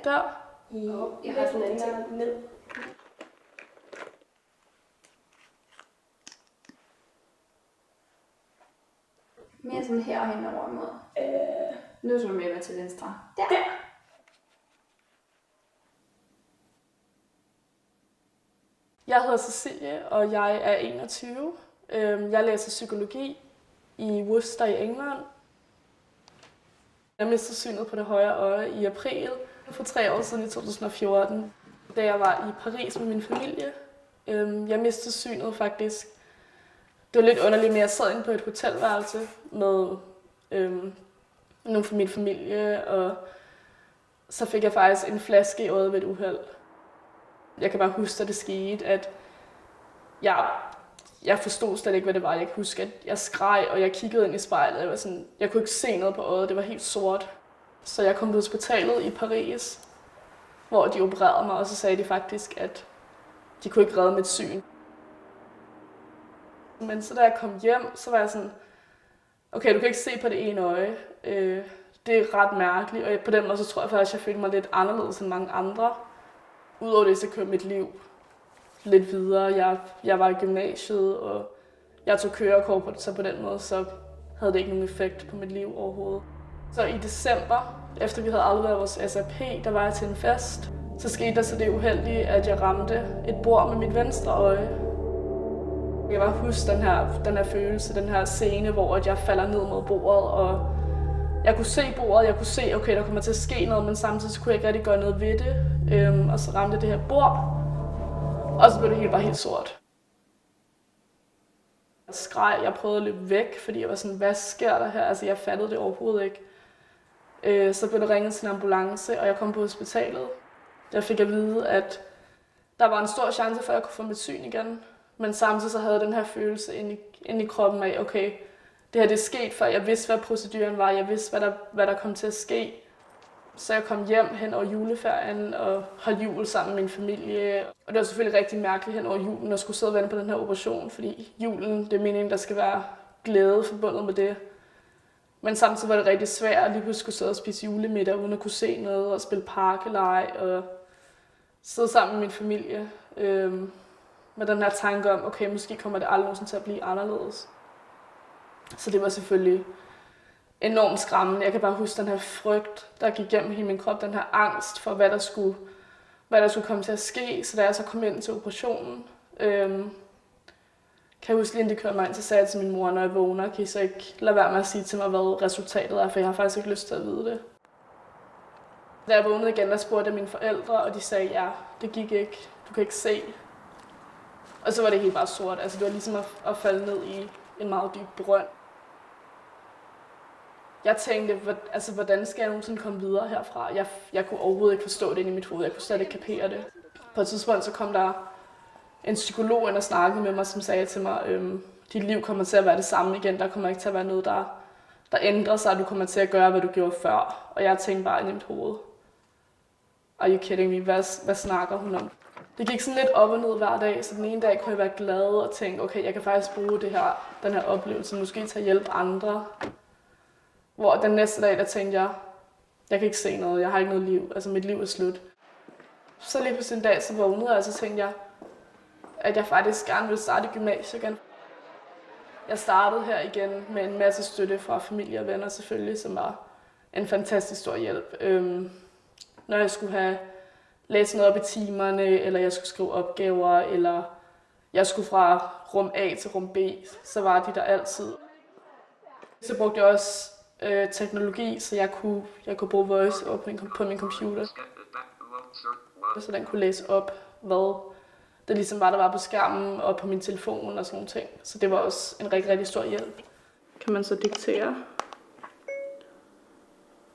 der? Jeg har sådan en ting ned. Mere sådan herhen over mod. Nu skal du mere til venstre. Der. Jeg hedder Cecilie, og jeg er 21. Jeg læser psykologi i Worcester i England. Jeg mistede synet på det højre øje i april for 3 år siden i 2014, da jeg var i Paris med min familie. Jeg mistede synet faktisk. Det var lidt underligt, men jeg sad inde på et hotelværelse med nogle fra min familie, og så fik jeg faktisk en flaske i øjet ved et uheld. Jeg kan bare huske, at det skete, at jeg forstod slet ikke, hvad det var. Jeg kan huske, at jeg skreg, og jeg kiggede ind i spejlet. Jeg kunne ikke se noget på øjet, det var helt sort. Så jeg kom på hospitalet i Paris, hvor de opererede mig, og så sagde de faktisk, at de kunne ikke redde mit syn. Men så da jeg kom hjem, så var jeg sådan, okay, du kan ikke se på det ene øje. Det er ret mærkeligt, og på den måde så tror jeg faktisk, at jeg følte mig lidt anderledes end mange andre. Udover det, så kørte mit liv lidt videre. Jeg var i gymnasiet, og jeg tog kørekort, så på den måde så havde det ikke nogen effekt på mit liv overhovedet. Så i december, efter vi havde afleveret vores SAP, der var jeg til en fest. Så skete der så det uheldige, at jeg ramte et bord med mit venstre øje. Jeg kan bare huske den her følelse, den her scene, hvor jeg falder ned mod bordet, og jeg kunne se bordet, jeg kunne se, okay, der kommer til at ske noget, men samtidig så kunne jeg ikke rigtig gøre noget ved det. Og så ramte det her bord, og så blev det hele bare helt sort. Jeg skreg, jeg prøvede at løbe væk, fordi jeg var sådan, hvad sker der her? Altså, jeg fattede det overhovedet ikke. Så blev der ringet til en ambulance, og jeg kom på hospitalet. Der fik jeg at vide, at der var en stor chance for, at jeg kunne få mit syn igen. Men samtidig så havde jeg den her følelse inde i kroppen af, okay, det her det er sket før. Jeg vidste, hvad proceduren var. Jeg vidste, hvad der kom til at ske. Så jeg kom hjem hen over juleferien og holdt jul sammen med min familie. Og det var selvfølgelig rigtig mærkeligt hen over julen at skulle sidde og vente på den her operation, fordi julen, det er meningen, der skal være glæde forbundet med det. Men samtidig var det rigtig svært at lige pludselig skulle sidde og spise julemiddag, uden at kunne se noget og spille parkeleje og sidde sammen med min familie. Med den her tanke om, okay, måske kommer det aldrig nogensinde til at blive anderledes. Så det var selvfølgelig enormt skræmmende. Jeg kan bare huske den her frygt, der gik gennem hele min krop, den her angst for, hvad der skulle komme til at ske. Så da jeg så kom ind til operationen, kan jeg huske lige, inden de kørte mig ind, så sagde jeg til min mor, når jeg vågner, kan I så ikke lade være med at sige til mig, hvad resultatet er, for jeg har faktisk ikke lyst til at vide det. Da jeg vågnede igen, der spurgte jeg mine forældre, og de sagde, ja, det gik ikke, du kan ikke se. Og så var det helt bare sort. Altså, det var ligesom at falde ned i en meget dyb brønd. Jeg tænkte, hvordan skal jeg nogensinde komme videre herfra? Jeg kunne overhovedet ikke forstå det inde i mit hoved. Jeg kunne slet ikke kapere det. På et tidspunkt så kom der en psykolog ind og snakkede med mig, som sagde til mig, dit liv kommer til at være det samme igen. Der kommer ikke til at være noget, der ændrer sig. Du kommer til at gøre, hvad du gjorde før. Og jeg tænkte bare inde i mit hoved, are you kidding me? Hvad snakker hun om? Det gik sådan lidt op og ned hver dag, så den ene dag kunne jeg være glad og tænke, okay, jeg kan faktisk bruge den her oplevelse, måske til at hjælpe andre. Hvor den næste dag, der tænkte jeg kan ikke se noget, jeg har ikke noget liv, altså mit liv er slut. Så lige på sin dag, så vågnede jeg, og så tænkte jeg, at jeg faktisk gerne ville starte i gymnasiet igen. Jeg startede her igen med en masse støtte fra familie og venner selvfølgelig, som var en fantastisk stor hjælp. Når jeg skulle have læse noget op i timerne, eller jeg skulle skrive opgaver, eller jeg skulle fra rum A til rum B, så var de der altid. Så brugte jeg også teknologi, så jeg kunne bruge Voice over på min computer. Så den kunne læse op, hvad det ligesom var, der var på skærmen og på min telefon og sådan nogle ting. Så det var også en rigtig, rigtig stor hjælp. Kan man så diktere?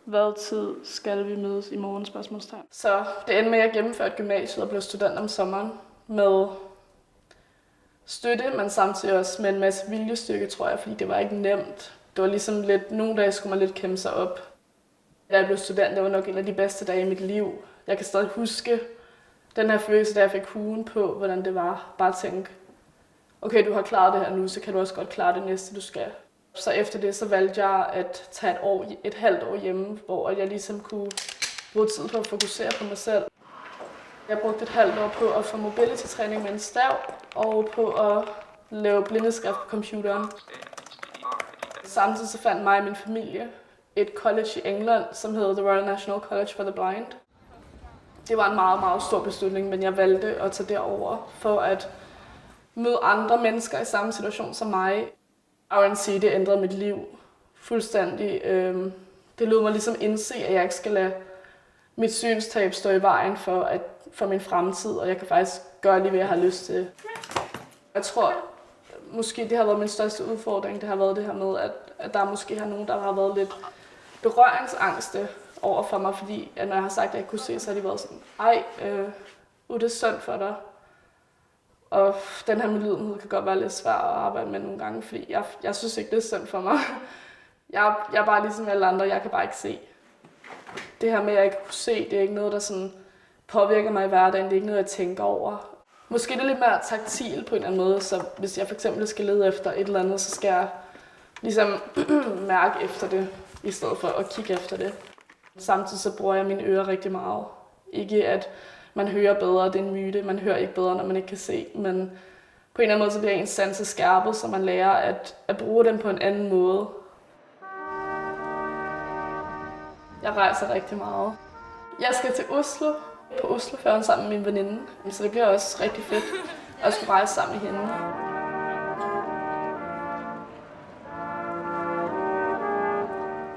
Hvad tid skal vi mødes i morgen? Spørgsmålstegn. Så det endte med, at jeg gennemførte gymnasiet og blev student om sommeren med støtte, men samtidig også med en masse viljestyrke, tror jeg, fordi det var ikke nemt. Det var ligesom lidt, nogle dage skulle man lidt kæmpe sig op. Da jeg blev student, det var nok en af de bedste dage i mit liv. Jeg kan stadig huske den her følelse, da jeg fik huen på, hvordan det var. Bare at tænke, okay, du har klaret det her nu, så kan du også godt klare det næste, du skal. Så efter det, så valgte jeg at tage et halvt år hjemme, hvor jeg ligesom kunne bruge tid på at fokusere på mig selv. Jeg brugte et halvt år på at få mobility-træning med en stav og på at lave blindeskrift på computeren. Samtidig så fandt mig og min familie et college i England, som hedder The Royal National College for the Blind. Det var en meget, meget stor beslutning, men jeg valgte at tage derover for at møde andre mennesker i samme situation som mig. RNC, det ændrede mit liv fuldstændig. Det lod mig ligesom indse, at jeg ikke skal lade mit synstab stå i vejen for min fremtid, og jeg kan faktisk gøre lige, hvad jeg har lyst til. Jeg tror, måske det har været min største udfordring, det har været det her med, at der måske har nogen, der har været lidt berøringsangste over for mig, fordi at når jeg har sagt, at jeg kunne se, så har de været sådan, det er synd for dig. Og den her medlidenhed kan godt være lidt svær at arbejde med nogle gange, fordi jeg synes ikke, det er synd for mig. Jeg er bare ligesom alle andre, jeg kan bare ikke se. Det her med, at jeg ikke kunne se, det er ikke noget, der sådan påvirker mig i hverdagen, det er ikke noget, jeg tænker over. Måske det er lidt mere taktil på en eller anden måde, så hvis jeg for eksempel skal lede efter et eller andet, så skal jeg ligesom mærke efter det, i stedet for at kigge efter det. Samtidig så bruger jeg mine ører rigtig meget. Ikke at man hører bedre, det er en myte, man hører ikke bedre, når man ikke kan se, men på en eller anden måde så bliver ens sanser skærpet, så man lærer at bruge dem på en anden måde. Jeg rejser rigtig meget. Jeg skal til Oslo, på Oslofærgen sammen med min veninde, så det bliver også rigtig fedt at skulle rejse sammen med hende.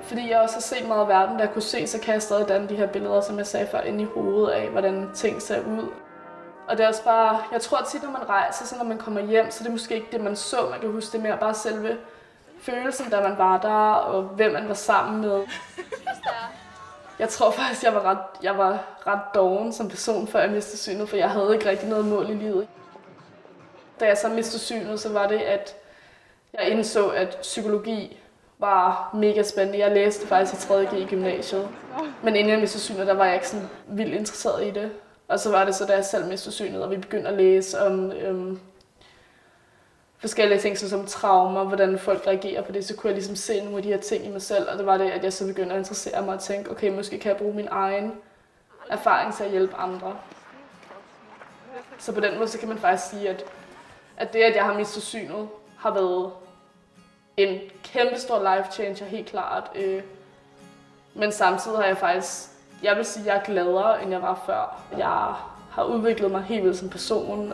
Fordi jeg også har set meget af verden, der jeg kunne se, så kan jeg stadig danne de her billeder, som jeg sagde før, inde i hovedet af, hvordan ting ser ud. Og det er også bare, jeg tror tit, når man rejser, så når man kommer hjem, så er det måske ikke det, man så, man kan huske det mere, bare selve følelsen, da man var der, og hvem man var sammen med. Jeg tror faktisk, jeg var ret doven som person, før jeg mistede synet, for jeg havde ikke rigtig noget mål i livet. Da jeg så mistede synet, så var det, at jeg indså, at psykologi var mega spændende. Jeg læste faktisk i 3.G i gymnasiet. Men inden jeg mistede synet, der var jeg ikke sådan vildt interesseret i det. Og så var det så, da jeg selv mistede synet, og vi begyndte at læse om forskellige ting, som traumer, hvordan folk reagerer på det, så kunne jeg ligesom se nogle af de her ting i mig selv. Og det var det, at jeg så begyndte at interessere mig og tænke, okay, måske kan jeg bruge min egen erfaring til at hjælpe andre. Så på den måde, så kan man faktisk sige, at det, at jeg har mistet synet, har været en kæmpe stor life changer, helt klart. Men samtidig har jeg faktisk, jeg vil sige, at jeg er gladere, end jeg var før. Jeg har udviklet mig helt vildt som person,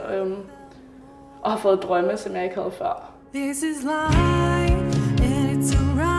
og har fået drømme, som jeg ikke havde før. This is life, and it's a ride.